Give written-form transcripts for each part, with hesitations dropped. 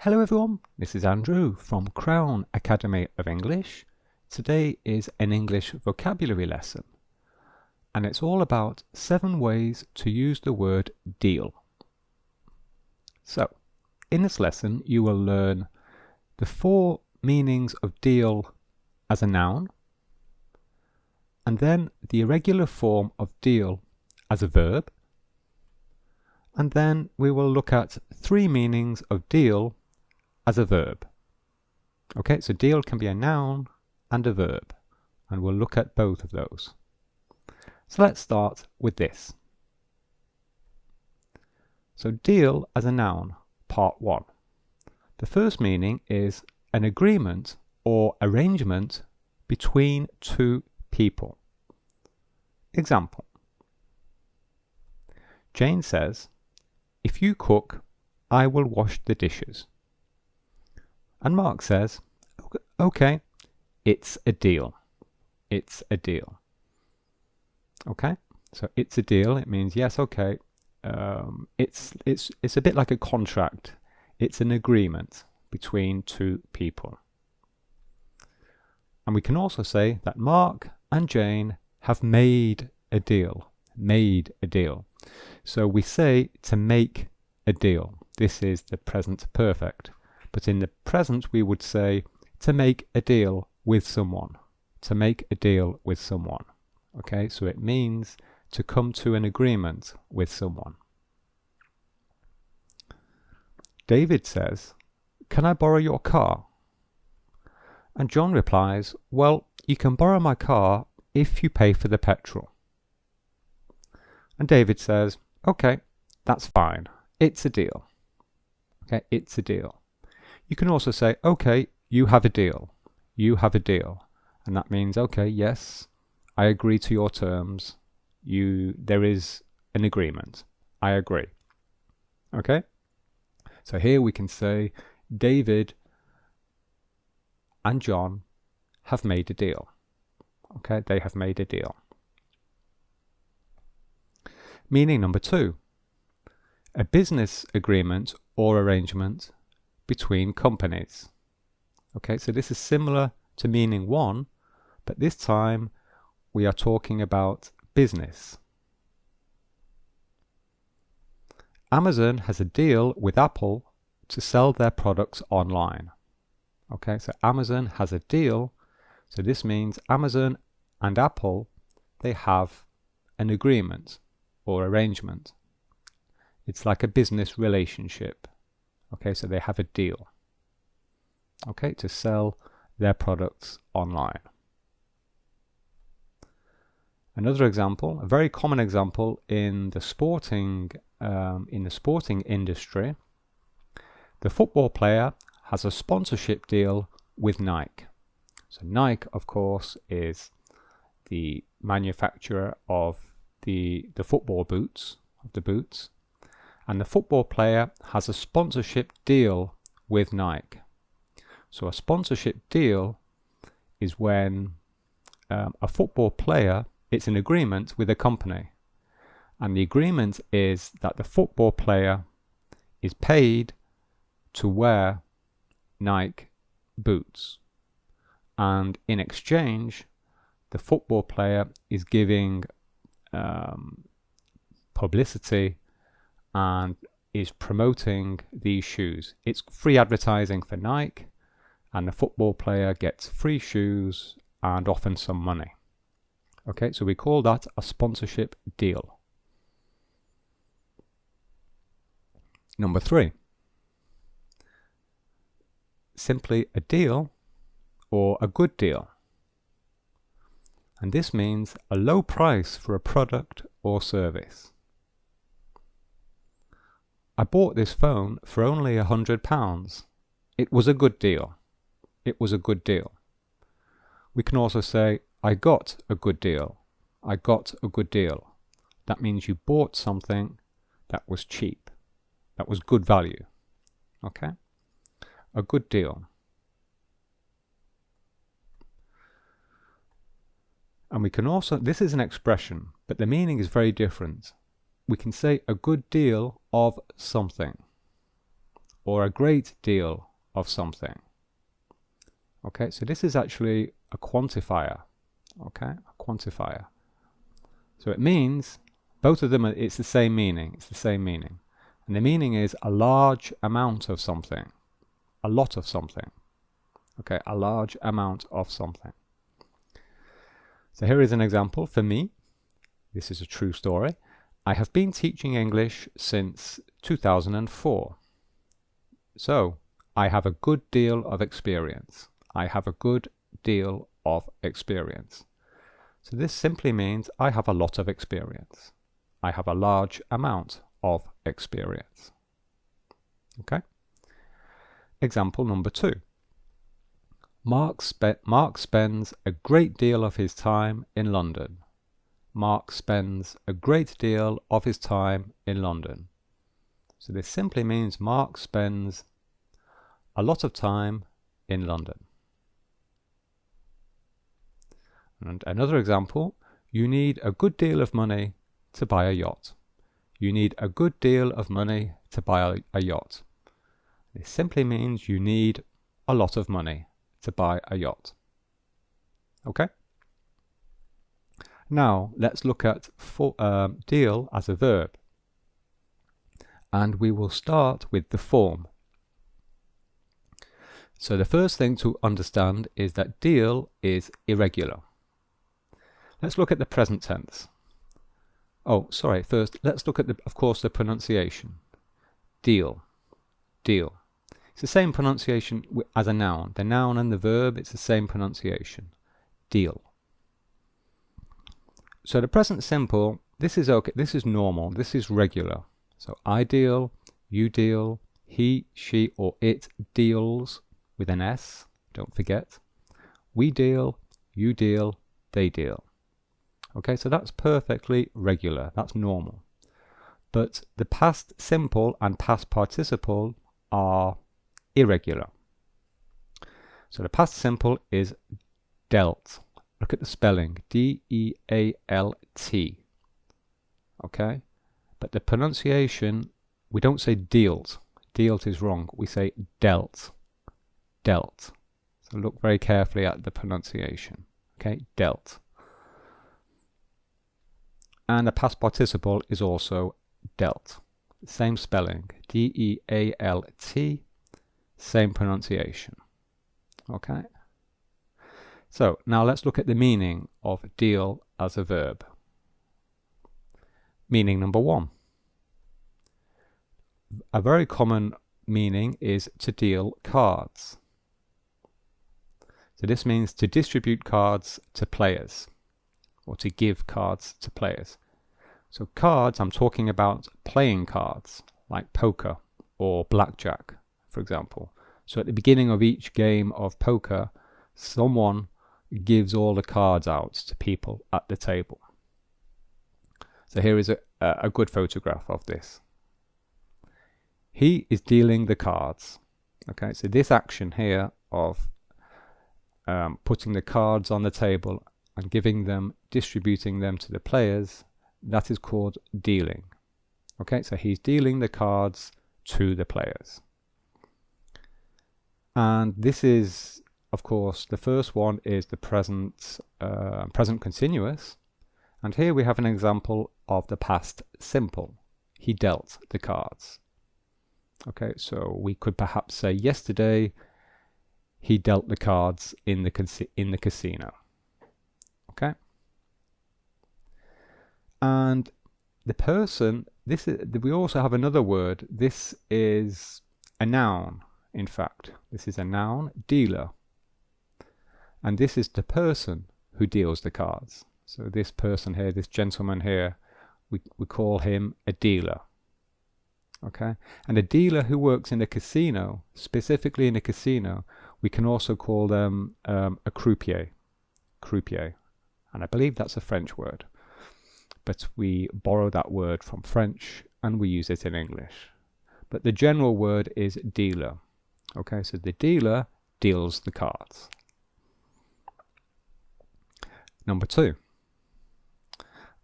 Hello everyone, this is Andrew from Crown Academy of English. Today is an English vocabulary lesson and it's all about 7 ways to use the word deal. So, in this lesson you will learn the 4 meanings of deal as a noun and then the irregular form of deal as a verb, and then we will look at 3 meanings of deal as a verb. Okay, so deal can be a noun and a verb, and we'll look at both of those. So let's start with this. So deal as a noun, part 1. The first meaning is an agreement or arrangement between 2 people. Example. Jane says, "If you cook, I will wash the dishes." And Mark says, "Okay, it's a deal. It's a deal." Okay, so it's a deal. It means yes, okay. It's a bit like a contract. It's an agreement between 2 people. And we can also say that Mark and Jane have made a deal. Made a deal. So we say to make a deal. This is the present perfect. But in the present we would say to make a deal with someone. To make a deal with someone. Okay, so it means to come to an agreement with someone. David says, "Can I borrow your car?" And John replies, "Well, you can borrow my car if you pay for the petrol." And David says, "Okay, that's fine. It's a deal." Okay, it's a deal. You can also say, "Okay, you have a deal. You have a deal." And that means, okay, yes, I agree to your terms. There is an agreement. I agree. Okay? So here we can say David and John have made a deal. Okay, they have made a deal. Meaning number 2, a business agreement or arrangement between companies. Okay, so this is similar to meaning 1, but this time we are talking about business. Amazon has a deal with Apple to sell their products online. Okay, so Amazon has a deal, so this means Amazon and Apple, they have an agreement or arrangement. It's like a business relationship. Okay, so they have a deal. Okay, to sell their products online. Another example, a very common example in the sporting industry, the football player has a sponsorship deal with Nike. So Nike, of course, is the manufacturer of the football boots, and the football player has a sponsorship deal with Nike. So a sponsorship deal is when a football player, it's an agreement with a company. And the agreement is that the football player is paid to wear Nike boots. And in exchange, the football player is giving publicity and is promoting these shoes. It's free advertising for Nike, and the football player gets free shoes and often some money. Okay, so we call that a sponsorship deal. Number 3. Simply a deal or a good deal. And this means a low price for a product or service. I bought this phone for only £100. It was a good deal. It was a good deal. We can also say, I got a good deal. I got a good deal. That means you bought something that was cheap, that was good value. Okay? A good deal. And we can also, this is an expression, but the meaning is very different. We can say a good deal of something, or a great deal of something. Okay, so this is actually a quantifier. Okay, a quantifier. So it means both of them it's the same meaning. It's the same meaning. And the meaning is a large amount of something. A lot of something. Okay, a large amount of something. So here is an example for me. This is a true story. I have been teaching English since 2004. So I have a good deal of experience. I have a good deal of experience. So this simply means I have a lot of experience. I have a large amount of experience. Okay? Example number 2. Mark spends a great deal of his time in London. Mark spends a great deal of his time in London. So this simply means Mark spends a lot of time in London. And another example, you need a good deal of money to buy a yacht. You need a good deal of money to buy a yacht. This simply means you need a lot of money to buy a yacht. Okay? Now let's look at deal as a verb. And we will start with the form. So the first thing to understand is that deal is irregular. Let's look at the present tense. Oh, sorry, first let's look at, of course, the pronunciation. Deal, deal. It's the same pronunciation as a noun. The noun and the verb, it's the same pronunciation. Deal. So the present simple, this is okay, this is normal, this is regular. So I deal, you deal, he, she, or it deals with an S, don't forget. We deal, you deal, they deal. Okay, so that's perfectly regular, that's normal. But the past simple and past participle are irregular. So the past simple is dealt. Look at the spelling, D-E-A-L-T. Okay, but the pronunciation, we don't say dealt. Dealt is wrong, we say dealt. Dealt. So look very carefully at the pronunciation. Okay, dealt. And the past participle is also dealt. Same spelling, D-E-A-L-T, same pronunciation. Okay. So now let's look at the meaning of deal as a verb. Meaning number 1. A very common meaning is to deal cards. So this means to distribute cards to players, or to give cards to players. So cards, I'm talking about playing cards, like poker or blackjack, for example. So at the beginning of each game of poker, someone gives all the cards out to people at the table. So here is a good photograph of this. He is dealing the cards. Okay, so this action here of putting the cards on the table and giving them, distributing them to the players, that is called dealing. Okay, so he's dealing the cards to the players. And this is, of course, the first one is the present continuous. And here we have an example of the past simple. He dealt the cards. Okay, so we could perhaps say yesterday he dealt the cards in the casino. Okay. And the person, we also have another word. This is a noun, in fact. This is a noun, dealer. And this is the person who deals the cards. So this person here, this gentleman here, we call him a dealer. Okay? And a dealer who works in a casino, specifically in a casino, we can also call them a croupier. Croupier. And I believe that's a French word. But we borrow that word from French and we use it in English. But the general word is dealer. Okay, so the dealer deals the cards. Number 2.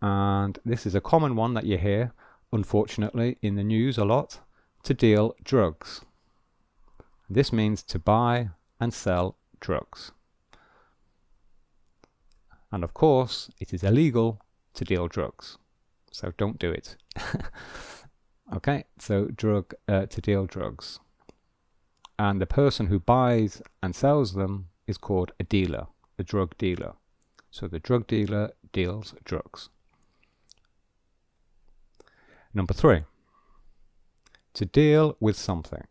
And this is a common one that you hear, unfortunately, in the news a lot, to deal drugs. This means to buy and sell drugs. And of course, it is illegal to deal drugs. So don't do it. Okay, so to deal drugs. And the person who buys and sells them is called a dealer, a drug dealer. So the drug dealer deals drugs. Number 3, to deal with something.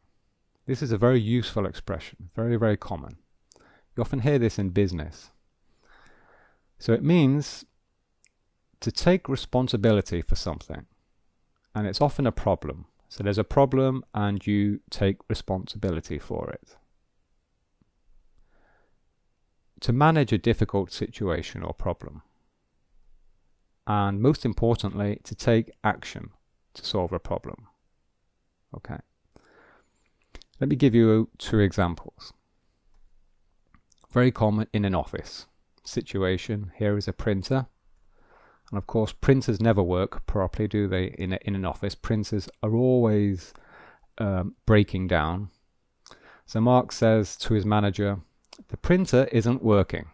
This is a very useful expression, very, very common. You often hear this in business. So it means to take responsibility for something. And it's often a problem. So there's a problem and you take responsibility for it. To manage a difficult situation or problem. And most importantly, to take action to solve a problem. Okay. Let me give you 2 examples. Very common in an office situation. Here is a printer. And of course, printers never work properly, do they, in an office? Printers are always breaking down. So Mark says to his manager, the printer isn't working.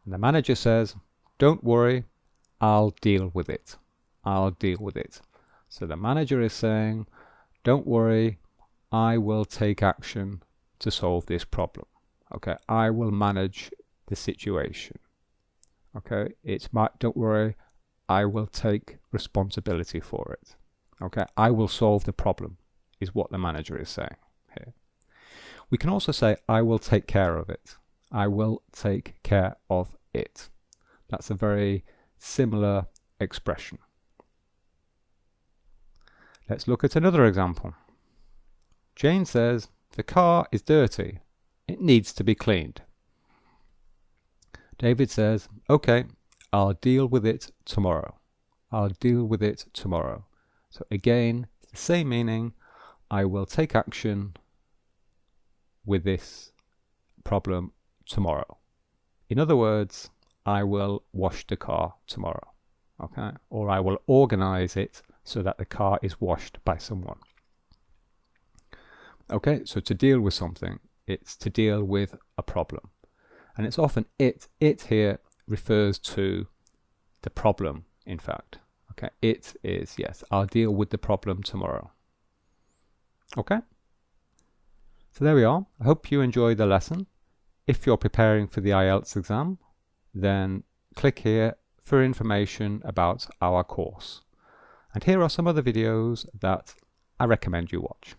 And the manager says, don't worry, I'll deal with it. I'll deal with it. So the manager is saying, don't worry, I will take action to solve this problem. Okay, I will manage the situation. Okay, don't worry, I will take responsibility for it. Okay, I will solve the problem, is what the manager is saying here. We can also say, I will take care of it. I will take care of it. That's a very similar expression. Let's look at another example. Jane says, the car is dirty. It needs to be cleaned. David says, okay, I'll deal with it tomorrow. I'll deal with it tomorrow. So again, the same meaning, I will take action with this problem tomorrow. In other words, I will wash the car tomorrow. Okay, or I will organize it so that the car is washed by someone. Okay, so to deal with something, it's to deal with a problem. And it's often it here refers to the problem, in fact. Okay, it is, yes, I'll deal with the problem tomorrow. Okay, so there we are. I hope you enjoyed the lesson. If you're preparing for the IELTS exam, then click here for information about our course. And here are some other videos that I recommend you watch.